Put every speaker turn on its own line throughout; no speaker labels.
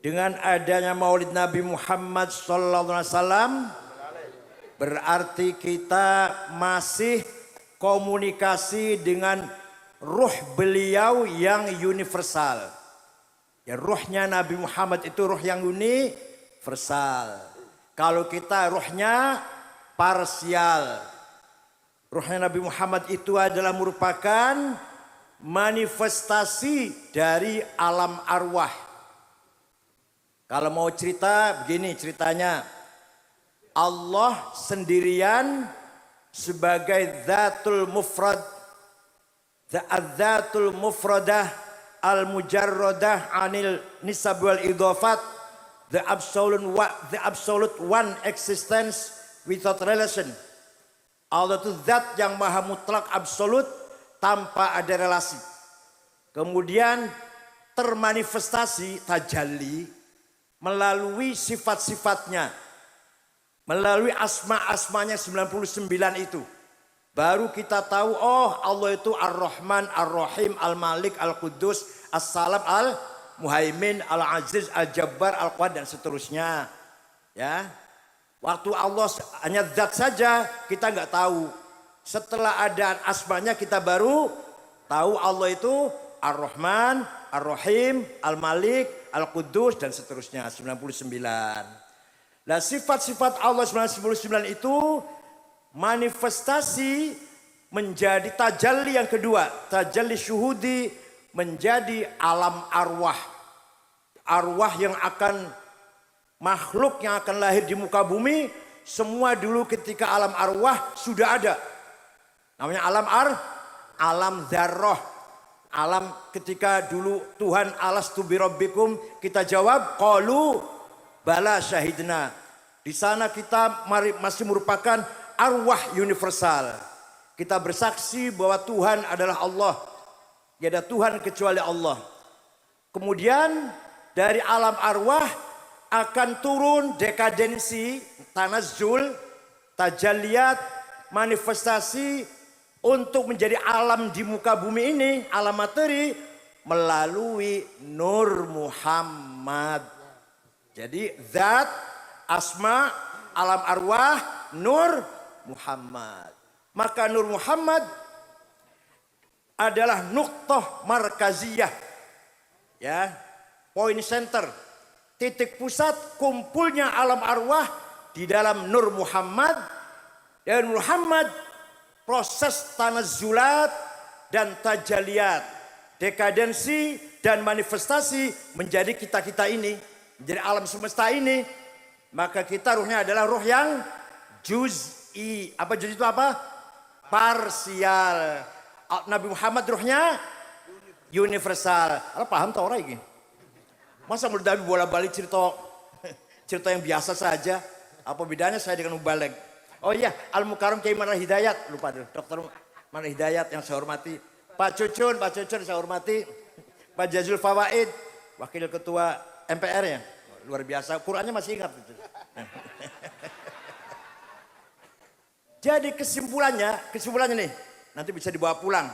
Dengan adanya Maulid Nabi Muhammad SAW, berarti kita masih komunikasi dengan ruh beliau yang universal. Ya, ruhnya Nabi Muhammad itu ruh yang universal. Kalau kita ruhnya parsial. Ruhnya Nabi Muhammad itu adalah merupakan manifestasi dari alam arwah. Kalau mau cerita begini ceritanya. Allah sendirian sebagai Dzatul Mufrad, Dzatul Mufradah Al-Mujarradah Anil Nisab wal Idhafat, the absolute one existence without relation. Allah itu zat yang maha mutlak absolut tanpa ada relasi. Kemudian termanifestasi tajalli melalui sifat-sifatnya, melalui asma-asmanya 99 itu. Baru kita tahu, oh Allah itu Ar-Rahman, Ar-Rahim, Al-Malik, Al-Quddus, As-Salam, Al-Muhaimin, Al-Aziz, Al-Jabbar, Al-Quad dan seterusnya. Ya, waktu Allah hanya zat saja kita nggak tahu. Setelah ada asmanya kita baru tahu Allah itu Ar-Rahman, Ar-Rahim, Al-Malik, Al-Quddus dan seterusnya 99. Nah, sifat-sifat Allah 99 itu manifestasi menjadi tajalli yang kedua, tajalli syuhudi menjadi alam arwah. Arwah yang akan makhluk yang akan lahir di muka bumi, semua dulu ketika alam arwah sudah ada. Namanya alam dzarrah. Alam ketika dulu Tuhan alastu birabbikum, kita jawab qalu bala syahidna. Di sana kita masih merupakan arwah universal. Kita bersaksi bahwa Tuhan adalah Allah. Tidak ada Tuhan kecuali Allah. Kemudian dari alam arwah akan turun dekadensi, tanazzul, tajalliyat, manifestasi untuk menjadi alam di muka bumi ini, alam materi melalui Nur Muhammad. Jadi zat, asma, alam arwah, Nur Muhammad. Maka Nur Muhammad adalah nuqtah markaziyah. Ya, point center, titik pusat kumpulnya alam arwah di dalam Nur Muhammad. Dan Muhammad proses tanazzulat dan tajaliyat, dekadensi dan manifestasi menjadi kita-kita ini, menjadi alam semesta ini. Maka kita ruhnya adalah ruh yang juz'i. Apa juz itu apa? Parsial. Nabi Muhammad ruhnya universal. Apa paham tau orang ini? Masa menurut Nabi bola-balik cerita yang biasa saja? Apa bedanya saya dengan mubalig? Oh iya, Al-Mukarram Kiai Manal Hidayat, lupa dulu, Dr. Manal Hidayat yang saya hormati. Pak Cucun saya hormati. Pak Jazul Fawaid, Wakil Ketua MPR ya, luar biasa, Qurannya masih ingat. Jadi kesimpulannya nih, nanti bisa dibawa pulang.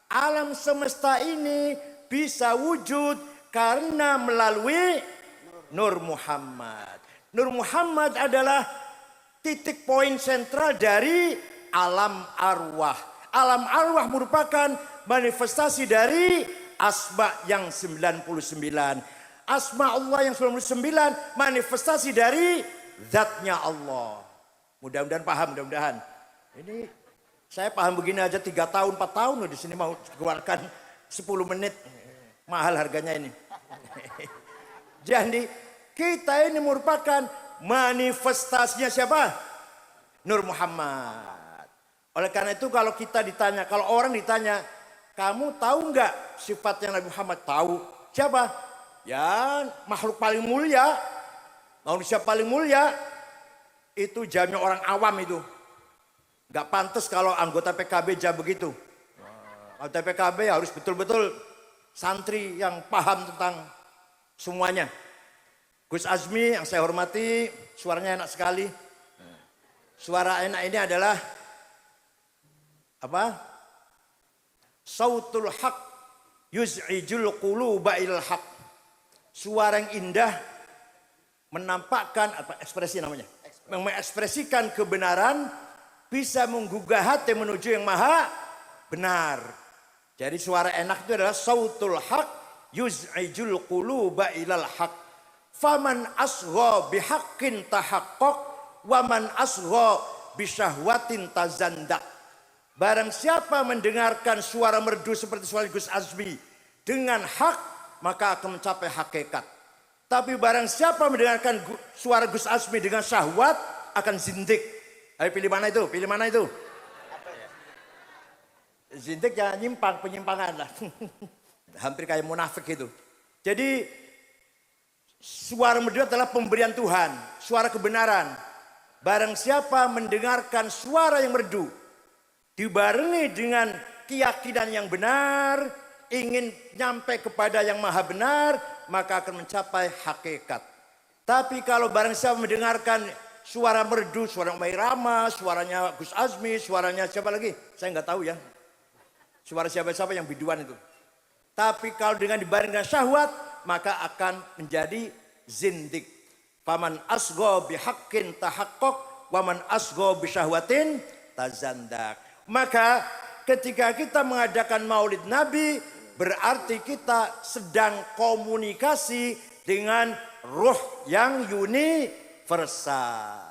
Alam semesta ini bisa wujud karena melalui Nur Muhammad. Nur Muhammad adalah titik poin sentral dari alam arwah. Alam arwah merupakan manifestasi dari asma yang 99. Asma Allah yang 99 manifestasi dari zatnya Allah. Mudah-mudahan paham, mudah-mudahan. Ini saya paham begini aja 3 tahun, 4 tahun loh di sini mau keluarkan 10 menit. Mahal harganya ini. Jadi kita ini merupakan manifestasinya siapa? Nur Muhammad. Oleh karena itu kalau kita ditanya, kalau orang ditanya, kamu tahu nggak sifatnya Nabi Muhammad? Tahu. Siapa? Ya makhluk paling mulia, manusia paling mulia. Itu jamnya orang awam itu. Nggak pantas kalau anggota PKB jawab begitu. Anggota PKB harus betul-betul santri yang paham tentang semuanya. Gus Azmi yang saya hormati, suaranya enak sekali. Suara enak ini adalah apa? Sautul haq yuz'ijul quluba ilal haq. Suara yang indah menampakkan apa ekspresi namanya? Mengekspresikan kebenaran, bisa menggugah hati menuju yang maha benar. Jadi suara enak itu adalah sautul haq yuz'ijul quluba ilal haq. Faman asgha bihaqqin tahaqqaq wa man asgha bisyahwatin tazandak. Barang siapa mendengarkan suara merdu seperti suara Gus Azmi dengan hak, maka akan mencapai hakikat. Tapi barang siapa mendengarkan suara Gus Azmi dengan syahwat, akan zindik. Ayo pilih mana itu? Pilih mana itu? Zindik jangan nyimpang, penyimpangan lah. Hampir kayak munafik itu. Jadi suara merdu adalah pemberian Tuhan, suara kebenaran. Barang siapa mendengarkan suara yang merdu, dibarengi dengan keyakinan yang benar, ingin nyampe kepada yang maha benar, maka akan mencapai hakikat. Tapi kalau barang siapa mendengarkan suara merdu, suara Umay Rama, suaranya Gus Azmi, suaranya siapa lagi? Saya nggak tahu ya. Suara siapa-siapa yang biduan itu. Tapi kalau dengan dibarengi dengan syahwat, maka akan menjadi zindik. Faman asgha bihaqqin tahaqqaq wa man asgha bisyahwatin tazandak. Maka ketika kita mengadakan Maulid Nabi, berarti kita sedang komunikasi dengan ruh yang universal.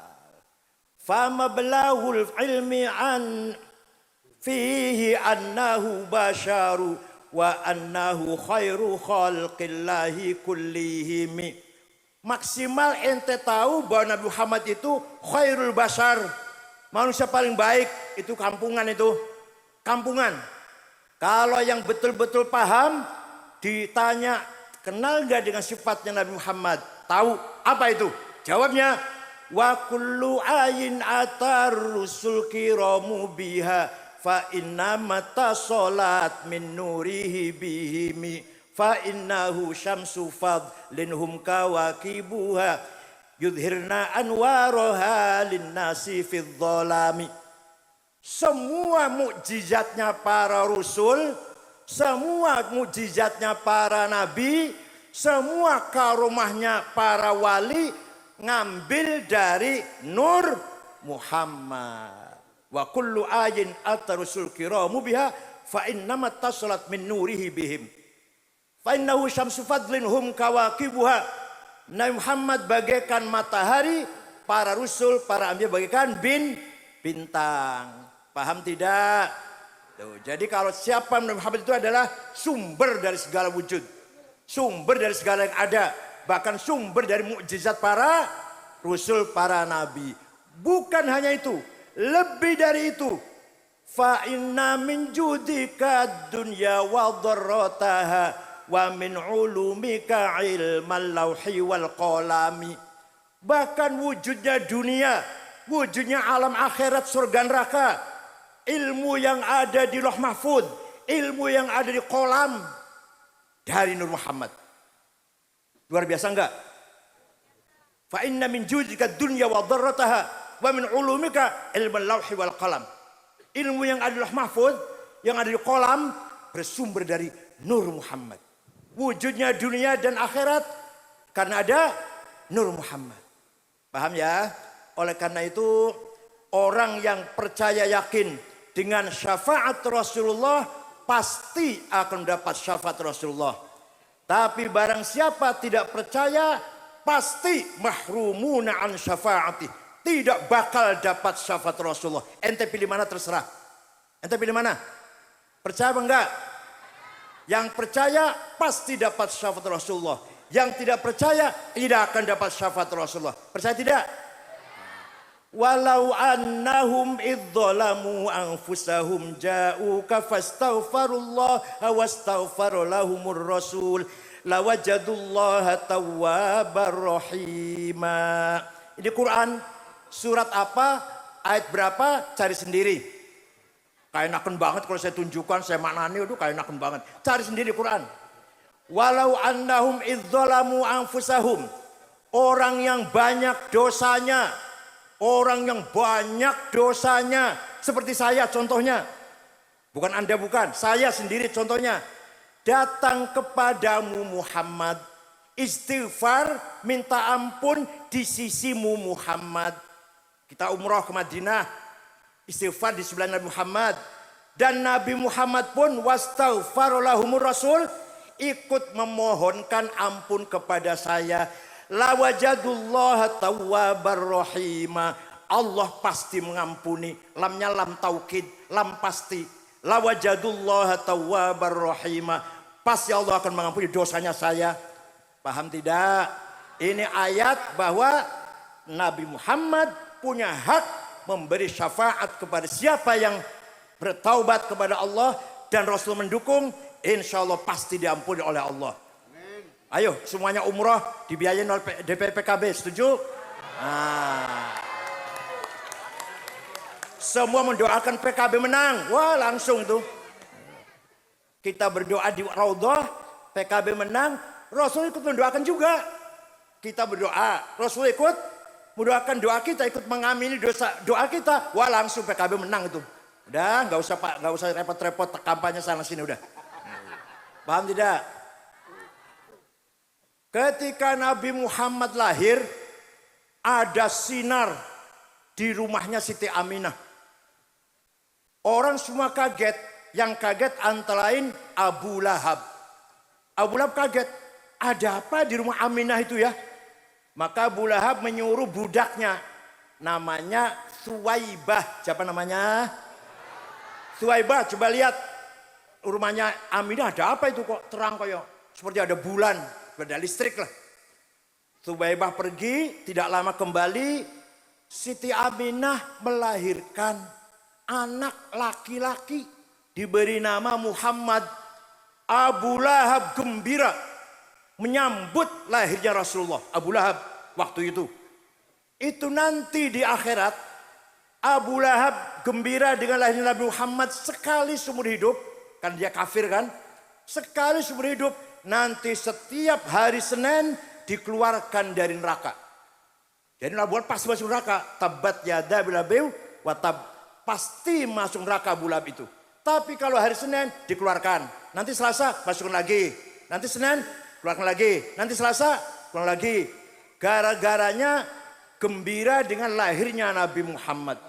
Fama belahul ilmi an fihi annahu basharu wa annahu khairu khalqillahi kullihimi. Maksimal ente tahu bahwa Nabi Muhammad itu khairul bashar, manusia paling baik. Itu kampungan itu, kampungan. Kalau yang betul-betul paham ditanya, kenal gak dengan sifatnya Nabi Muhammad? Tahu. Apa itu? Jawabnya, wa kullu ayin atar rusul kiramu biha fa inna mata solat min nurihi bihimi fa innahu syamsu fadlin hum kawakibuha yudhirna anwaroha linnasi fid dhalami. Semua mukjizatnya para rasul, semua mukjizatnya para nabi, semua karomahnya para wali ngambil dari Nur Muhammad. Wa kullu ayin atarusul kiramu biha fa innama tasalat min nurihi bihim. Fa innahu syamsu fadlin hum kawakibuha. Nabi Muhammad bagaikan matahari, para rasul, para anbiya bagaikan bintang. Paham tidak? Tuh, jadi kalau siapa Nabi Muhammad itu adalah sumber dari segala wujud, sumber dari segala yang ada, bahkan sumber dari mukjizat para rasul, para nabi. Bukan hanya itu, lebih dari itu. Fa inna min judika dunya wa dharrataha wa min ulumika ilmal lauhi wal qalami. Bahkan wujudnya dunia, wujudnya alam akhirat surga neraka, ilmu yang ada di Lauh Mahfuz, ilmu yang ada di kolam, dari Nur Muhammad. Luar biasa enggak? Fa inna min judika dunya wa dharrataha wa min ulumika ilmal lauhi wal qalam. Ilmu yang ada di Lauh Mahfuz, yang ada di kolam, bersumber dari Nur Muhammad. Wujudnya dunia dan akhirat karena ada Nur Muhammad. Paham ya? Oleh karena itu orang yang percaya yakin dengan syafaat Rasulullah pasti akan dapat syafaat Rasulullah. Tapi barang siapa tidak percaya pasti mahrumuna an syafaati. Tidak bakal dapat syafaat Rasulullah. Ente pilih mana terserah. Ente pilih mana? Percaya apa enggak? Yang percaya pasti dapat syafaat Rasulullah. Yang tidak percaya tidak akan dapat syafaat Rasulullah. Percaya tidak? Walau annahum idzalamu anfusahum ja'uka fastaghfirullah wastaghfara lahumur rasul lawajadullaha tawwabar rahima. Ini Quran surat apa? Ayat berapa? Cari sendiri. Kayak enakan banget kalau saya tunjukkan, saya maknani itu kayak enakan banget. Cari sendiri Quran. Walau annahum idzalamu anfusahum. Orang yang banyak dosanya. Orang yang banyak dosanya. Seperti saya contohnya. Bukan Anda bukan. Saya sendiri contohnya. Datang kepadamu Muhammad. istighfar, minta ampun di sisimu Muhammad. Kita umroh ke Madinah, istighfar di sebelah Nabi Muhammad. Dan Nabi Muhammad pun wastaghfarolahumur rasul, ikut memohonkan ampun kepada saya. Lawajadullah tawwabar rahima. Allah pasti mengampuni. Lamnya lam taukid, lam pasti. Lawajadullah tawwabar rahima. Pasti Allah akan mengampuni dosanya saya. Paham tidak? Ini ayat bahwa Nabi Muhammad punya hak memberi syafaat kepada siapa yang bertaubat kepada Allah, dan Rasul mendukung, insya Allah pasti diampuni oleh Allah. Ayo semuanya umroh dibiayain oleh DPPKB, setuju? Semua mendoakan PKB menang. Wah langsung tuh. Kita berdoa di Raudhah, PKB menang, Rasul ikut mendoakan juga. Kita berdoa, Rasul ikut mendoakan doa kita, ikut mengamini doa kita. Wah langsung PKB menang itu. Udah nggak usah Pak, nggak usah repot-repot kampanye sana sini udah. Paham tidak? Ketika Nabi Muhammad lahir, ada sinar di rumahnya Siti Aminah. Orang semua kaget, yang kaget antara lain Abu Lahab. Abu Lahab kaget, ada apa di rumah Aminah itu ya? Maka Abu Lahab menyuruh budaknya, namanya Suwaibah. Siapa namanya? Suwaibah, coba lihat rumahnya Aminah ada apa itu kok terang kayak seperti ada bulan, ada listrik lah. Suwaibah pergi, tidak lama kembali, Siti Aminah melahirkan anak laki-laki, diberi nama Muhammad. Abu Lahab gembira menyambut lahirnya Rasulullah. Abu Lahab waktu itu. Itu nanti di akhirat, Abu Lahab gembira dengan lahirnya Nabi Muhammad sekali seumur hidup. Kan dia kafir kan. Sekali seumur hidup. Nanti setiap hari Senin dikeluarkan dari neraka. Jadi Nabi Muhammad pasti masuk neraka. Tabat yada bilabiu watab. Pasti masuk neraka Abu Lahab itu. Tapi kalau hari Senin dikeluarkan. Nanti Selasa masukkan lagi. Nanti Senin keluarkan lagi. Nanti Selasa keluarkan lagi. Gara-garanya gembira dengan lahirnya Nabi Muhammad.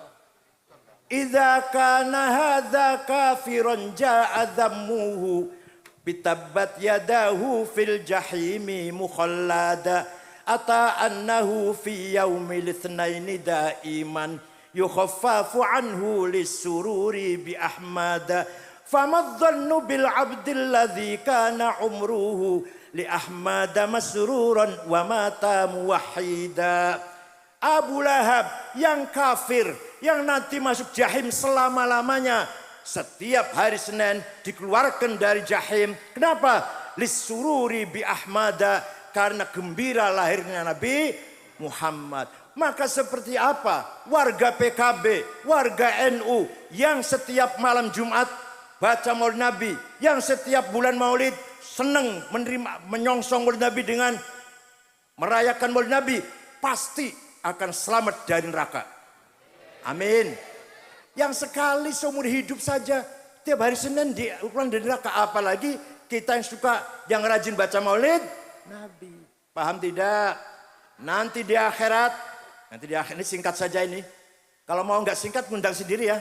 Idza kana hadza kafiran ja'a dhammuhu bitabbat yadahu fil jahimi mukhallada ata annahu fi yaumil itsnaini daiman yukhaffafu anhu lisururi bi ahmada famadhannu bil abdil ladzi kana umruhu li ahmada masruran wa mata muwahhida. Abu Lahab yang kafir, yang nanti masuk jahim selama-lamanya, setiap hari Senin dikeluarkan dari jahim. Kenapa? Lisururi bi ahmada, karena gembira lahirnya Nabi Muhammad. Maka seperti apa warga PKB, warga NU yang setiap malam Jumat baca Maulid Nabi, yang setiap bulan Maulid senang menerima menyongsong Maulid Nabi dengan merayakan Maulid Nabi, pasti akan selamat dari neraka. Amin. Yang sekali seumur hidup saja tiap hari Senin pulang dari neraka, apalagi kita yang suka, yang rajin baca Maulid Nabi. Paham tidak? Nanti di akhirat, ini singkat saja ini. Kalau mau nggak singkat ngundang sendiri ya.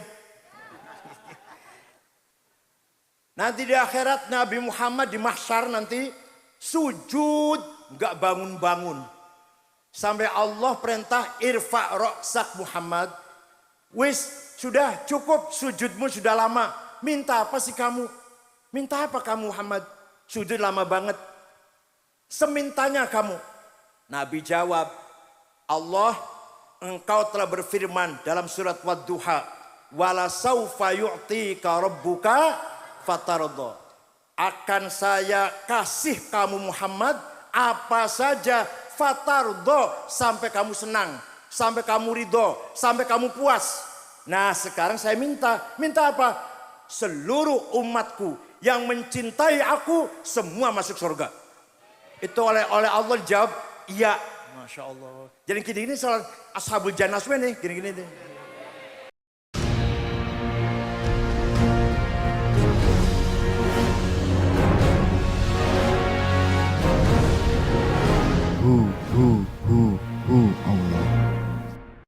Nanti di akhirat Nabi Muhammad di mahsyar nanti sujud nggak bangun-bangun. Sampai Allah perintah irfa' ra'sak Muhammad. Wis, sudah cukup sujudmu sudah lama. Minta apa sih kamu? Minta apa kamu Muhammad? Sujud lama banget. Semintanya kamu. Nabi jawab, Allah, engkau telah berfirman dalam surat Wad-Duha, wala saufa yu'tika rabbuka fatarda. Akan saya kasih kamu Muhammad apa saja, fatardo, sampai kamu senang, sampai kamu ridho, sampai kamu puas. Nah sekarang saya minta apa? Seluruh umatku yang mencintai aku semua masuk surga. Itu oleh Allah dijawab iya. Masya Allah. Jadi gini-gini soal ashabul jannah nih, gini-gini nih.
Hu, hu.